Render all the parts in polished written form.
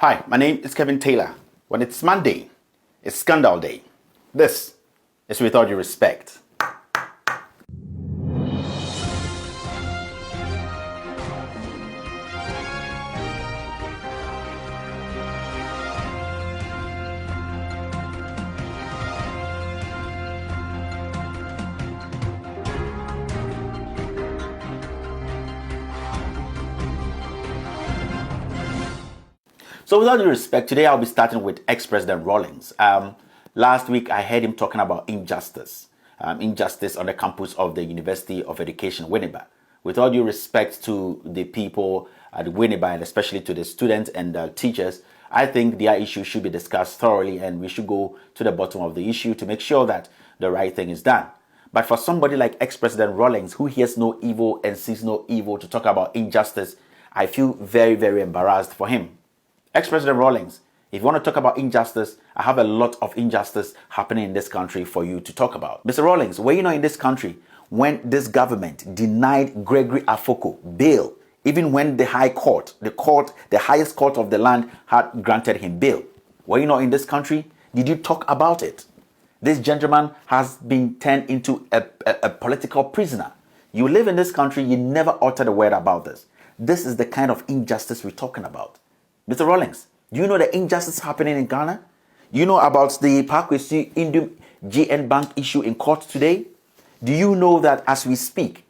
Hi, my name is Kevin Taylor. When it's Monday, it's Scandal Day. This is With All Due Respect. So with all due respect, today I'll be starting with ex-President Rawlings. Last week I heard him talking about injustice on the campus of the University of Education, Winneba. With all due respect to the people at Winneba and especially to the students and the teachers, I think their issue should be discussed thoroughly and we should go to the bottom of the issue to make sure that the right thing is done. But for somebody like ex-President Rawlings, who hears no evil and sees no evil, to talk about injustice, I feel very, very embarrassed for him. Ex-President Rawlings, if you want to talk about injustice, I have a lot of injustice happening in this country for you to talk about. Mr. Rawlings, were you not in this country when this government denied Gregory Afoko bail, even when the High Court, the highest court of the land, had granted him bail? Were you not in this country? Did you talk about it? This gentleman has been turned into a political prisoner. You live in this country, you never uttered a word about this. This is the kind of injustice we're talking about. Mr. Rawlings, do you know the injustice happening in Ghana? You know about the Parkwesi Indium GN Bank issue in court today? Do you know that as we speak,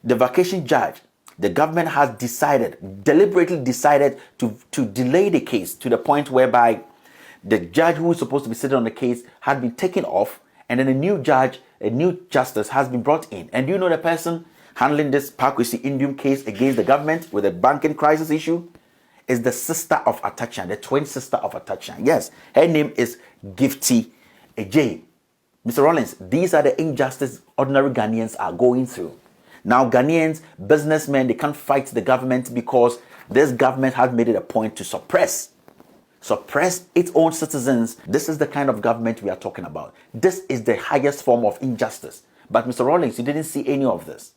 the vacation judge, the government has deliberately decided to delay the case to the point whereby the judge who is supposed to be sitting on the case had been taken off, and then a new justice has been brought in. And do you know the person handling this Parkwesi Indium case against the government with the banking crisis issue? Is the sister of Ataa Akyea, the twin sister of Ataa Akyea. Yes, her name is Gifty Ejay. Mr. Rawlings, these are the injustices ordinary Ghanaians are going through. Now, Ghanaians, businessmen, they can't fight the government because this government has made it a point to suppress its own citizens. This is the kind of government we are talking about. This is the highest form of injustice. But Mr. Rawlings, you didn't see any of this.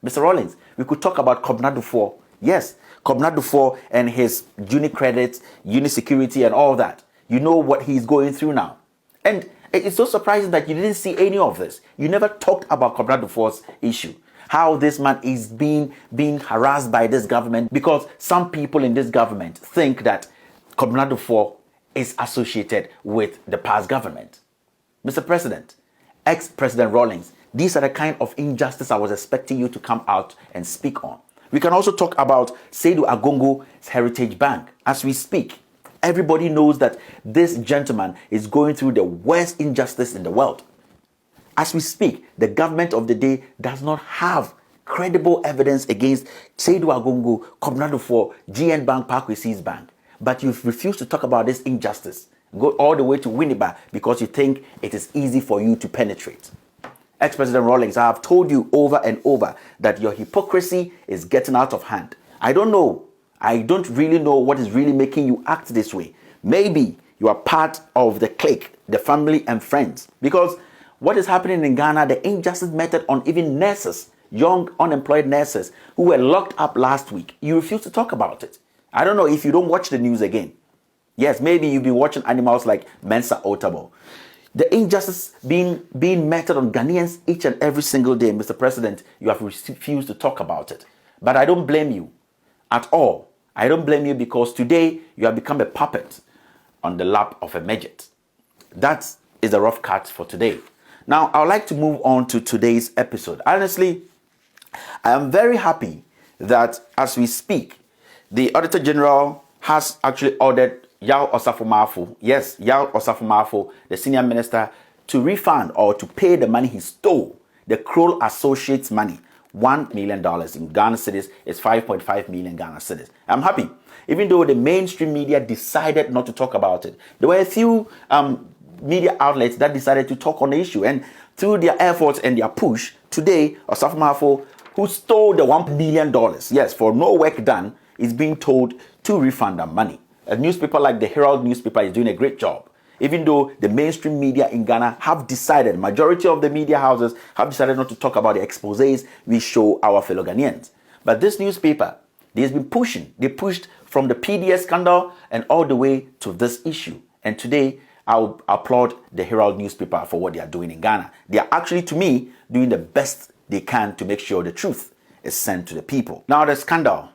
Mr. Rawlings, we could talk about Kobna Duffuor. Yes, Kobna Duffuor and his uni credits, uni security and all that. You know what he's going through now. And it's so surprising that you didn't see any of this. You never talked about Kobna Duffuor's issue. How this man is being harassed by this government because some people in this government think that Kobna Duffuor is associated with the past government. Mr. President, ex-President Rawlings, these are the kind of injustice I was expecting you to come out and speak on. We can also talk about Seydou Agongo's Heritage Bank. As we speak, everybody knows that this gentleman is going through the worst injustice in the world. As we speak, the government of the day does not have credible evidence against Seydou Agongo, Kobna Duffuor, GN Bank, Parkwesi's Bank. But you've refused to talk about this injustice. Go all the way to Winneba because you think it is easy for you to penetrate. Ex-President Rawlings, I have told you over and over that your hypocrisy is getting out of hand. I don't know. I don't really know what is really making you act this way. Maybe you are part of the clique, the family and friends. Because what is happening in Ghana, the injustice meted on even nurses, young unemployed nurses who were locked up last week, you refuse to talk about it. I don't know if you don't watch the news again. Yes, maybe you'll be watching animals like Mensa Otabo. The injustice being meted on Ghanaians each and every single day, Mr. President, you have refused to talk about it. But I don't blame you at all. I don't blame you because today you have become a puppet on the lap of a midget. That is a rough cut for today. Now, I would like to move on to today's episode. Honestly, I am very happy that as we speak, the Auditor General has actually ordered Yaw Osafo-Maafo, yes, Yaw Osafo-Maafo, the senior minister, to refund or to pay the money he stole, the Kroll Associates money, $1 million in Ghana cedis is 5.5 million Ghana cedis. I'm happy, even though the mainstream media decided not to talk about it. There were a few media outlets that decided to talk on the issue, and through their efforts and their push, today, Osafo-Maafo, who stole the $1 million, yes, for no work done, is being told to refund the money. A newspaper like the Herald newspaper is doing a great job. Even though the mainstream media in Ghana have decided, majority of the media houses have decided not to talk about the exposés we show our fellow Ghanaians. But this newspaper They've been pushing. They pushed from the PDS scandal and all the way to this issue. And today, I'll applaud the Herald newspaper for what they are doing in Ghana. They are actually, to me, doing the best they can to make sure the truth is sent to the people. Now, the scandal.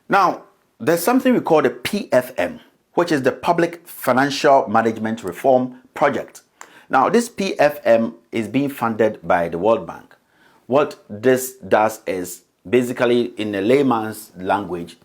Now, there's something we call the PFM, which is the Public Financial Management Reform Project. Now, this PFM is being funded by the World Bank. What this does is, basically, in a layman's language,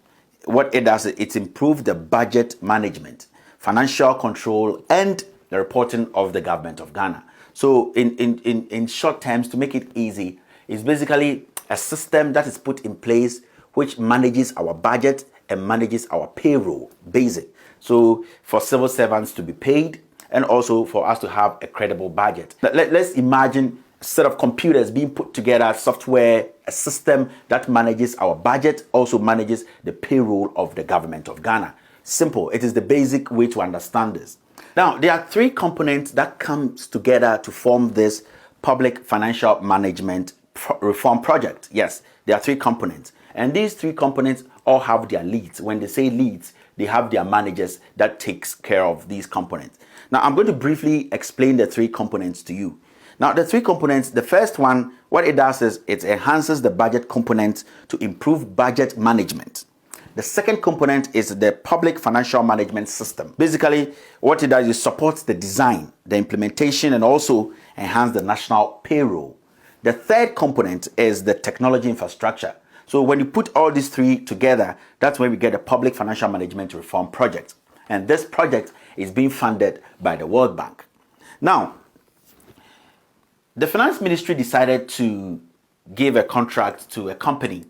what it does is it improves the budget management, financial control, and the reporting of the government of Ghana. So in short terms, to make it easy, it's basically a system that is put in place which manages our budget and manages our payroll, basic. So for civil servants to be paid and also for us to have a credible budget. Let's imagine a set of computers being put together, software, a system that manages our budget, also manages the payroll of the government of Ghana. Simple. It is the basic way to understand this. Now, there are three components that comes together to form this Public Financial Management Reform Project. Yes, there are three components. And these three components all have their leads. When they say leads, they have their managers that takes care of these components. Now, I'm going to briefly explain the three components to you. Now, the three components, the first one, what it does is it enhances the budget component to improve budget management. The second component is the Public Financial Management System. Basically, what it does is supports the design, the implementation, and also enhance the national payroll. The third component is the technology infrastructure. So when you put all these three together, that's where we get the Public Financial Management Reform Project. And this project is being funded by the World Bank. Now, the Finance Ministry decided to give a contract to a company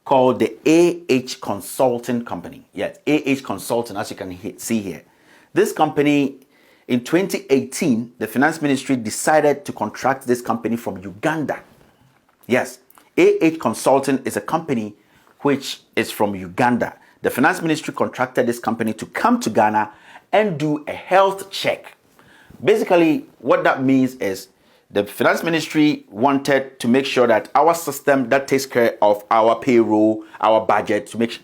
called the AH Consulting Company. Yes, AH Consulting, as you can see here. This company, in 2018, the Finance Ministry decided to contract this company from Uganda. Yes, AH Consulting is a company which is from Uganda. The Finance Ministry contracted this company to come to Ghana and do a health check. Basically, what that means is the Finance Ministry wanted to make sure that our system that takes care of our payroll, our budget, to make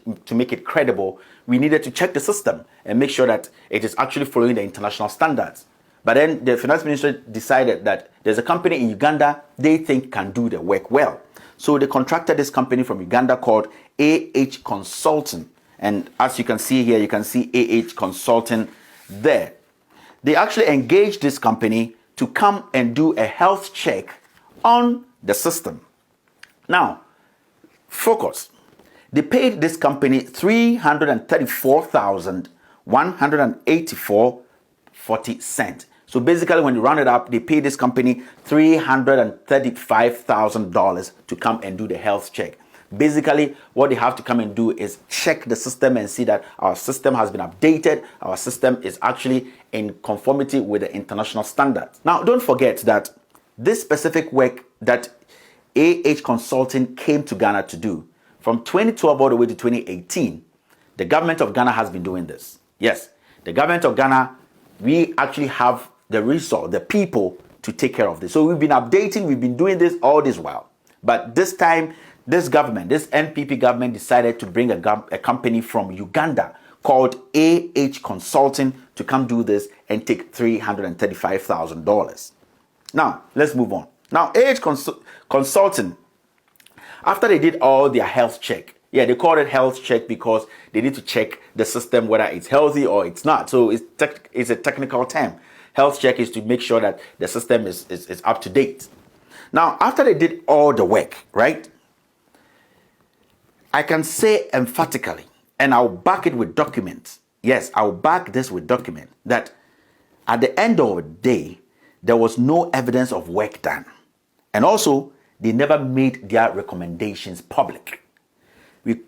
it credible, we needed to check the system and make sure that it is actually following the international standards. But then the Finance Ministry decided that there's a company in Uganda they think can do the work well. So they contracted this company from Uganda called AH Consulting. And as you can see here, you can see AH Consulting there. They actually engaged this company to come and do a health check on the system. Now, focus. They paid this company $334,184.40. So basically, when you round it up, they paid this company $335,000 to come and do the health check. Basically, what they have to come and do is check the system and see that our system has been updated. Our system is actually in conformity with the international standards. Now, don't forget that this specific work that AH Consulting came to Ghana to do, from 2012 all the way to 2018, the government of Ghana has been doing this. Yes, the government of Ghana, we actually have the resource, the people to take care of this. So we've been updating, we've been doing this all this while. But this time, this government, this NPP government decided to bring a company from Uganda called AH Consulting to come do this and take $335,000. Now, let's move on. Now, AH Consulting, after they did all their health check, yeah, they call it health check because they need to check the system whether it's healthy or it's not. So it's a technical term. Health check is to make sure that the system is up to date. Now, after they did all the work, right, I can say emphatically, and I'll back it with documents. Yes, I'll back this with document that at the end of the day, there was no evidence of work done. And also, they never made their recommendations public.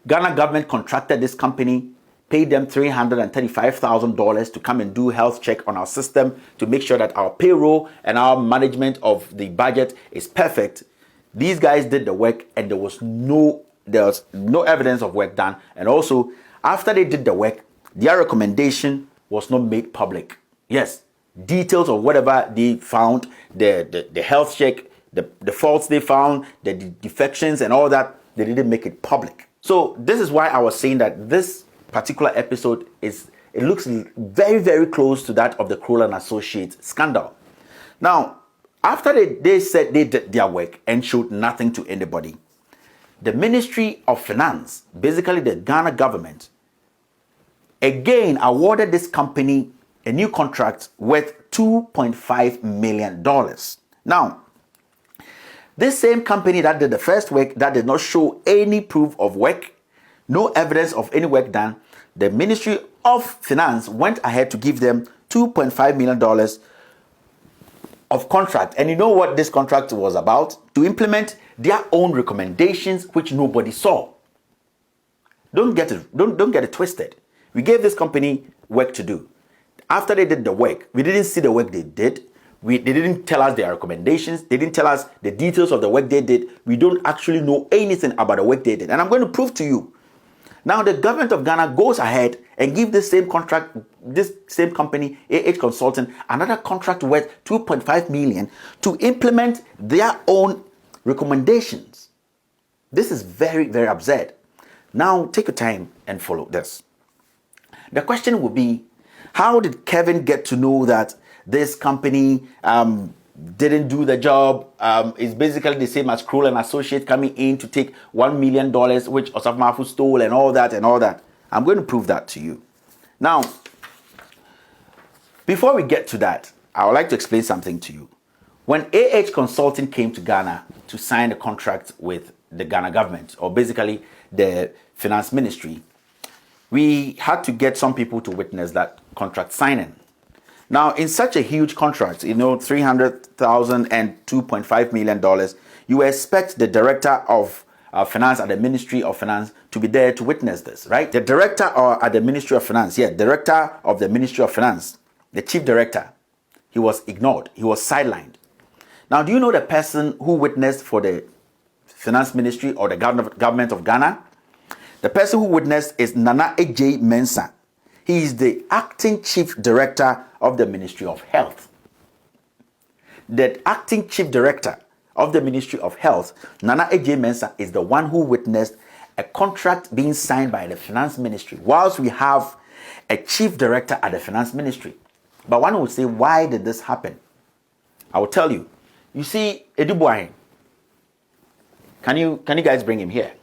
Ghana government contracted this company, paid them $335,000 to come and do health check on our system to make sure that our payroll and our management of the budget is perfect. These guys did the work and there was no evidence of work done. And also, after they did the work, their recommendation was not made public. Yes, details of whatever they found, the health check, the faults they found, the defections and all that, they didn't make it public. So this is why I was saying that this particular episode it looks very, very close to that of the Kroll and Associates scandal. Now, after they said they did their work and showed nothing to anybody, the Ministry of Finance, basically the Ghana government, again awarded this company a new contract worth $2.5 million. Now, this same company that did the first work, that did not show any proof of work, no evidence of any work done, the Ministry of Finance went ahead to give them $2.5 million of contract. And you know what this contract was about? To implement their own recommendations, which nobody saw. Don't get it twisted. We gave this company work to do. After they did the work, we didn't see the work they did. They didn't tell us their recommendations. They didn't tell us the details of the work they did. We don't actually know anything about the work they did. And I'm going to prove to you. Now, the government of Ghana goes ahead and gives this same contract, this same company, Consulting, another contract worth $2.5 million to implement their own recommendations. This is very, very absurd. Now, take your time and follow this. The question will be, how did Kevin get to know that this company didn't do the job? It's basically the same as Kroll and Associates coming in to take $1 million, which Osaf Mafu stole and all that and all that. I'm going to prove that to you. Now, before we get to that, I would like to explain something to you. When Consulting came to Ghana to sign a contract with the Ghana government, or basically the finance ministry, we had to get some people to witness that contract signing. Now, in such a huge contract, $300,000 and $2.5 million, you expect the director of finance at the Ministry of Finance to be there to witness this, right? The director at the Ministry of Finance, director of the Ministry of Finance, the chief director, he was ignored. He was sidelined. Now, do you know the person who witnessed for the Finance Ministry or the government of Ghana? The person who witnessed is Nana Addo Dankwa. He is the acting chief director of the Ministry of Health. The acting chief director of the Ministry of Health, Nana Addo Dankwa, is the one who witnessed a contract being signed by the Finance Ministry, whilst we have a chief director at the Finance Ministry. But one would say, why did this happen? I will tell you. You see, Edu Boahen. Can you guys bring him here?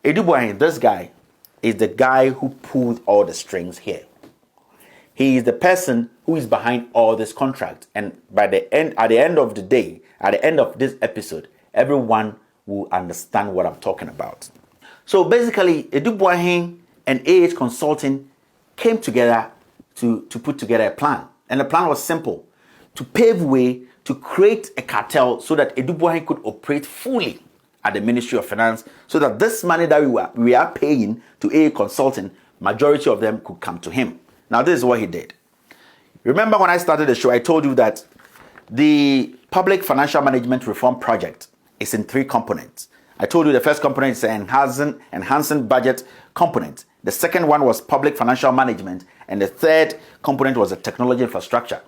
Edu Boahen, this guy, is the guy who pulled all the strings here. He is the person who is behind all this contract. And at the end of the day, at the end of this episode, everyone will understand what I'm talking about. So basically, Edu Boahen and Consulting came together to put together a plan. And the plan was simple: to pave way to create a cartel so that Edu Boahen could operate fully at the Ministry of Finance, so that this money that we are paying to Consulting, majority of them could come to him. Now, this is what he did. Remember when I started the show, I told you that the Public Financial Management Reform Project is in 3 components. I told you the first component is an enhancing budget component. The second one was public financial management. And the third component was the technology infrastructure.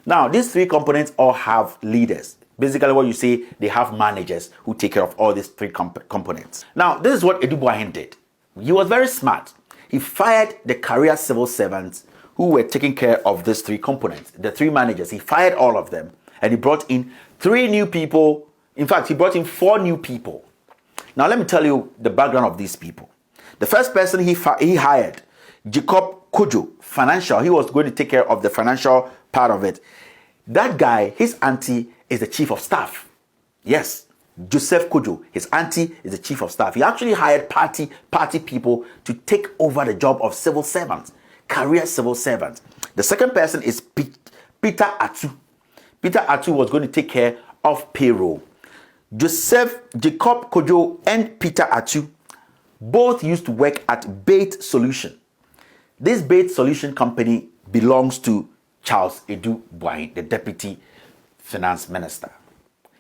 Now, these 3 components all have leaders. Basically, what you see, they have managers who take care of all these 3 components. Now, this is what Edu Boahen did. He was very smart. He fired the career civil servants who were taking care of these 3 components, the 3 managers. He fired all of them, and he brought in 3 new people. In fact, he brought in 4 new people. Now, let me tell you the background of these people. The first person he hired, Jacob Kojo, financial. He was going to take care of the financial part of it. That guy, his auntie, is the chief of staff. Yes, Joseph Kojo, his auntie, is the chief of staff. He actually hired party people to take over the job of civil servants, career civil servants. The second person is Peter Attu. Peter Attu was going to take care of payroll. Jacob Kojo and Peter Attu both used to work at Bait Solution. This Bait Solution company belongs to Charles Edu Boahen, the deputy finance minister.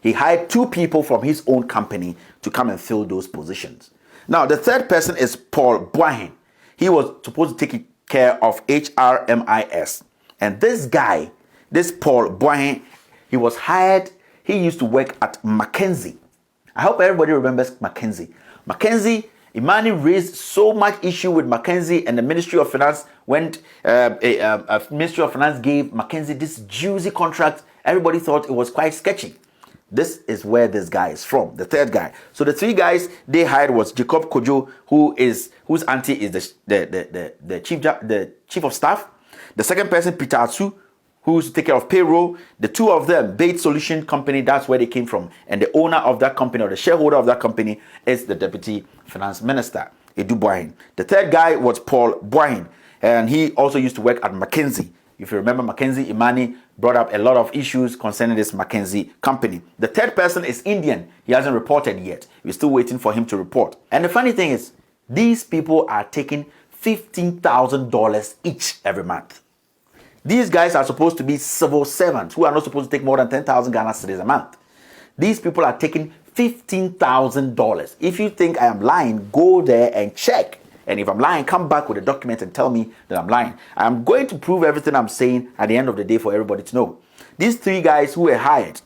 He hired 2 people from his own company to come and fill those positions. Now, the third person is Paul Boahen. He was supposed to take care of HRMIS. And this guy, this Paul Boahen, he was hired. He used to work at McKinsey. I hope everybody remembers McKinsey. McKinsey Imani raised so much issue with McKinsey, and the Ministry of Finance Ministry of Finance gave McKinsey this juicy contract. Everybody thought it was quite sketchy. This is where this guy is from, the third guy. So the three guys they hired was Jacob Kojo, whose auntie is the chief of staff. The second person, Peter Atsu, who used to take care of payroll. The two of them, Bait Solution Company, that's where they came from. And the owner of that company, or the shareholder of that company, is the Deputy Finance Minister, Edu Boahin. The third guy was Paul Boahin, and he also used to work at McKinsey. If you remember, McKinsey, Imani brought up a lot of issues concerning this McKinsey company. The third person is Indian. He hasn't reported yet. We're still waiting for him to report. And the funny thing is, these people are taking $15,000 each every month. These guys are supposed to be civil servants who are not supposed to take more than 10,000 Ghana cedis a month. These people are taking $15,000. If you think I am lying, go there and check. And if I'm lying, come back with a document and tell me that I'm lying. I'm going to prove everything I'm saying at the end of the day for everybody to know. These three guys who were hired,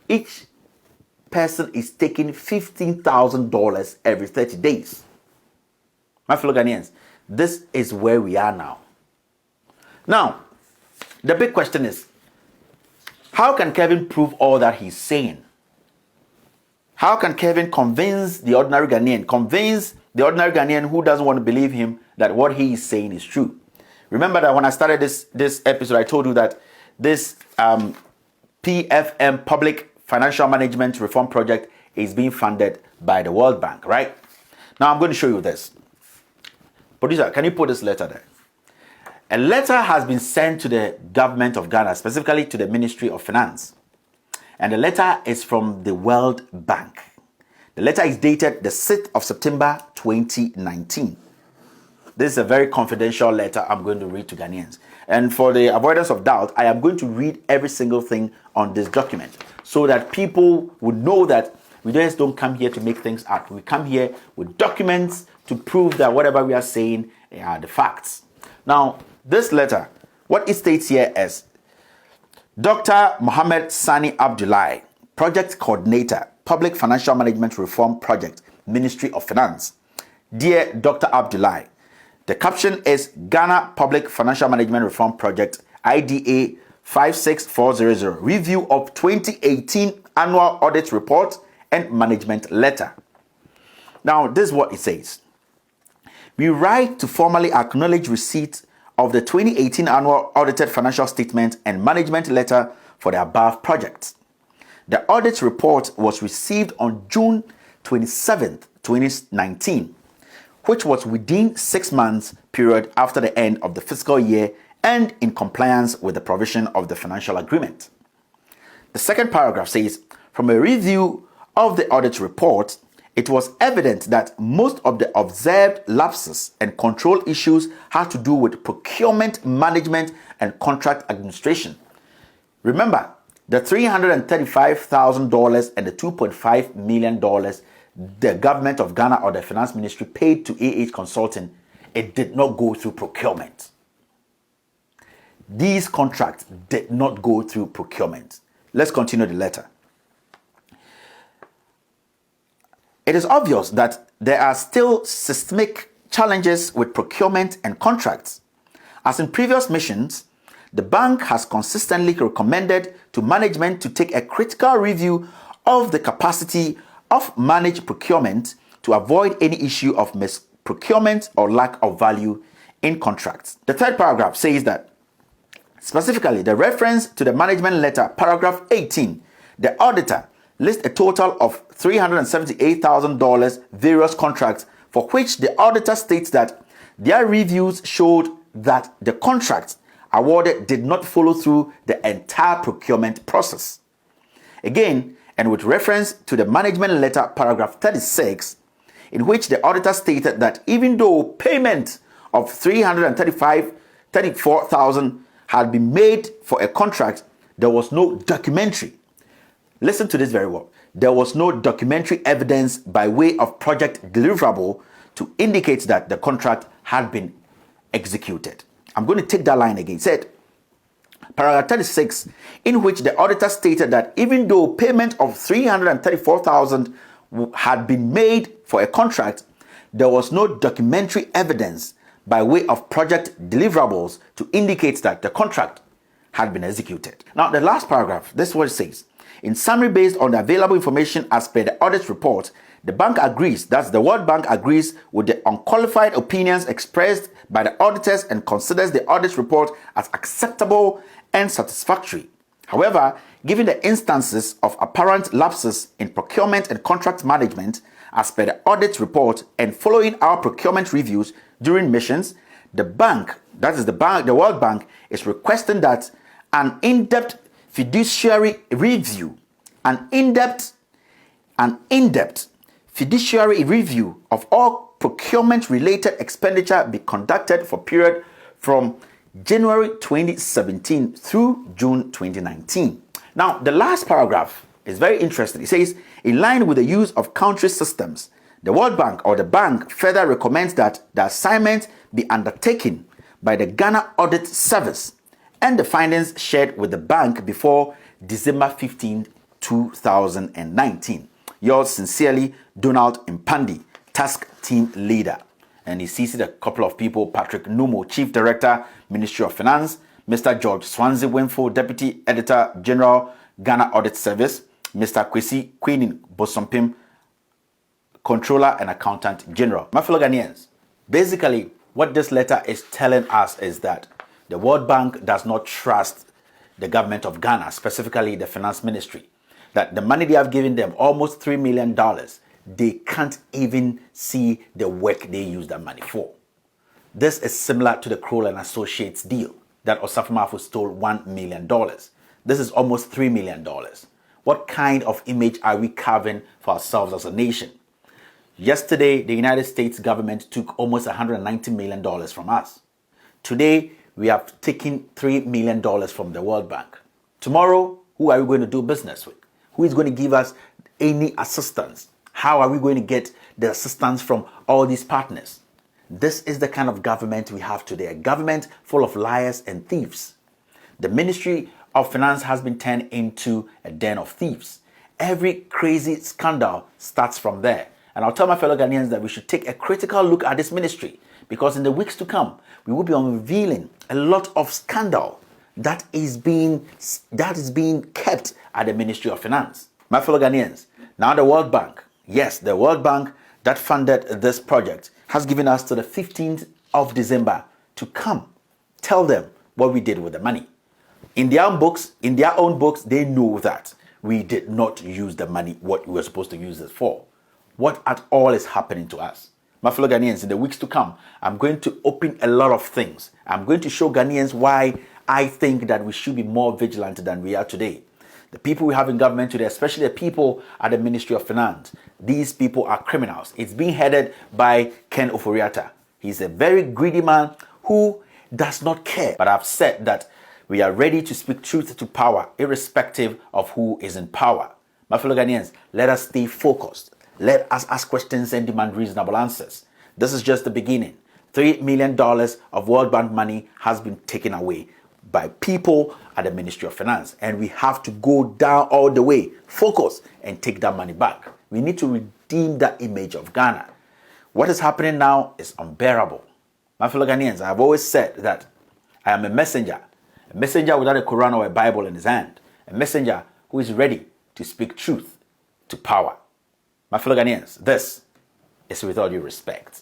each person is taking $15,000 every 30 days. My fellow Ghanaians, this is where we are now. Now, the big question is, how can Kevin prove all that he's saying? How can Kevin convince the ordinary Ghanaian who doesn't want to believe him that what he is saying is true? Remember that when I started this episode, I told you that this PFM, Public Financial Management Reform Project, is being funded by the World Bank, right? Now I'm going to show you this. Producer, can you put this letter there? A letter has been sent to the government of Ghana, specifically to the Ministry of Finance. And the letter is from the World Bank. The letter is dated the 6th of September 2019. This is a very confidential letter I'm going to read to Ghanaians. And for the avoidance of doubt, I am going to read every single thing on this document so that people would know that we just don't come here to make things up. We come here with documents to prove that whatever we are saying are the facts. Now, this letter, what it states here is, Dr. Mohammed Sani Abdullahi, Project Coordinator, Public Financial Management Reform Project, Ministry of Finance. Dear Dr. Abdullahi, the caption is Ghana Public Financial Management Reform Project, IDA 56400, Review of 2018 Annual Audit Report and Management Letter. Now, this is what it says. We write to formally acknowledge receipt of the 2018 Annual Audited Financial Statement and Management Letter for the above projects. The audit report was received on June 27, 2019, which was within 6 months period after the end of the fiscal year and in compliance with the provision of the financial agreement. The second paragraph says, from a review of the audit report, it was evident that most of the observed lapses and control issues had to do with procurement management and contract administration. Remember, the $335,000 and the $2.5 million the government of Ghana or the finance ministry paid to AH Consulting, it did not go through procurement. These contracts did not go through procurement. Let's continue the letter. It is obvious that there are still systemic challenges with procurement and contracts. As in previous missions, the bank has consistently recommended to management to take a critical review of the capacity of managed procurement to avoid any issue of misprocurement or lack of value in contracts. The third paragraph says that, specifically, the reference to the management letter, paragraph 18, the auditor lists a total of $378,000 various contracts for which the auditor states that their reviews showed that the contracts awarded did not follow through the entire procurement process. Again, and with reference to the management letter, paragraph 36, in which the auditor stated that even though payment of $334,000 had been made for a contract, there was no documentary. Listen to this very well. There was no documentary evidence by way of project deliverable to indicate that the contract had been executed. I'm going to take that line again. It said, paragraph 36, in which the auditor stated that even though payment of $334,000 had been made for a contract, there was no documentary evidence by way of project deliverables to indicate that the contract had been executed. Now, the last paragraph, this is what it says. In summary, based on the available information as per the audit report, the bank agrees, that's the World Bank agrees with the unqualified opinions expressed by the auditors and considers the audit report as acceptable and satisfactory. However, given the instances of apparent lapses in procurement and contract management as per the audit report and following our procurement reviews during missions, the bank, that is the World Bank, is requesting that an in-depth fiduciary review, fiduciary review of all procurement-related expenditure be conducted for period from January 2017 through June 2019. Now, the last paragraph is very interesting. It says, in line with the use of country systems, the World Bank or the bank further recommends that the assignment be undertaken by the Ghana Audit Service and the findings shared with the bank before December 15, 2019. Yours sincerely, Donald Impandi, Task Team Leader. And he sees a couple of people, Patrick Numo, Chief Director, Ministry of Finance, Mr. George Swansea Winfo, Deputy Editor General, Ghana Audit Service, Mr. Kwesi Queenin Bosompim, Controller and Accountant General. My fellow Ghanaians, basically what this letter is telling us is that the World Bank does not trust the government of Ghana, specifically the Finance Ministry, that the money they have given them, almost $3 million, they can't even see the work they use that money for. This is similar to the Kroll and Associates deal that Osafo Maafo stole $1 million. This is almost $3 million. What kind of image are we carving for ourselves as a nation? Yesterday, the United States government took almost $190 million from us. Today, we have taken $3 million from the World Bank. Tomorrow, who are we going to do business with? Who is going to give us any assistance? How are we going to get the assistance from all these partners? This is the kind of government we have today, a government full of liars and thieves. The Ministry of Finance has been turned into a den of thieves. Every crazy scandal starts from there. And I'll tell my fellow Ghanaians that we should take a critical look at this ministry, because in the weeks to come, we will be unveiling a lot of scandal that is being kept at the Ministry of Finance. My fellow Ghanaians, now the World Bank, yes, the World Bank that funded this project has given us to the 15th of December to come tell them what we did with the money. In their own books, they know that we did not use the money what we were supposed to use it for. What at all is happening to us? My fellow Ghanaians, in the weeks to come, I'm going to open a lot of things. I'm going to show Ghanaians why I think that we should be more vigilant than we are today. The people we have in government today, especially the people at the Ministry of Finance, these people are criminals. It's being headed by Ken Ofori-Atta. He's a very greedy man who does not care. But I've said that we are ready to speak truth to power, irrespective of who is in power. My fellow Ghanaians, let us stay focused. Let us ask questions and demand reasonable answers. This is just the beginning. $3 million of World Bank money has been taken away by people at the Ministry of Finance. And we have to go down all the way, focus, and take that money back. We need to redeem that image of Ghana. What is happening now is unbearable. My fellow Ghanaians, I have always said that I am a messenger without a Quran or a Bible in his hand, a messenger who is ready to speak truth to power. My fellow Ghanaians, this is with all due respect.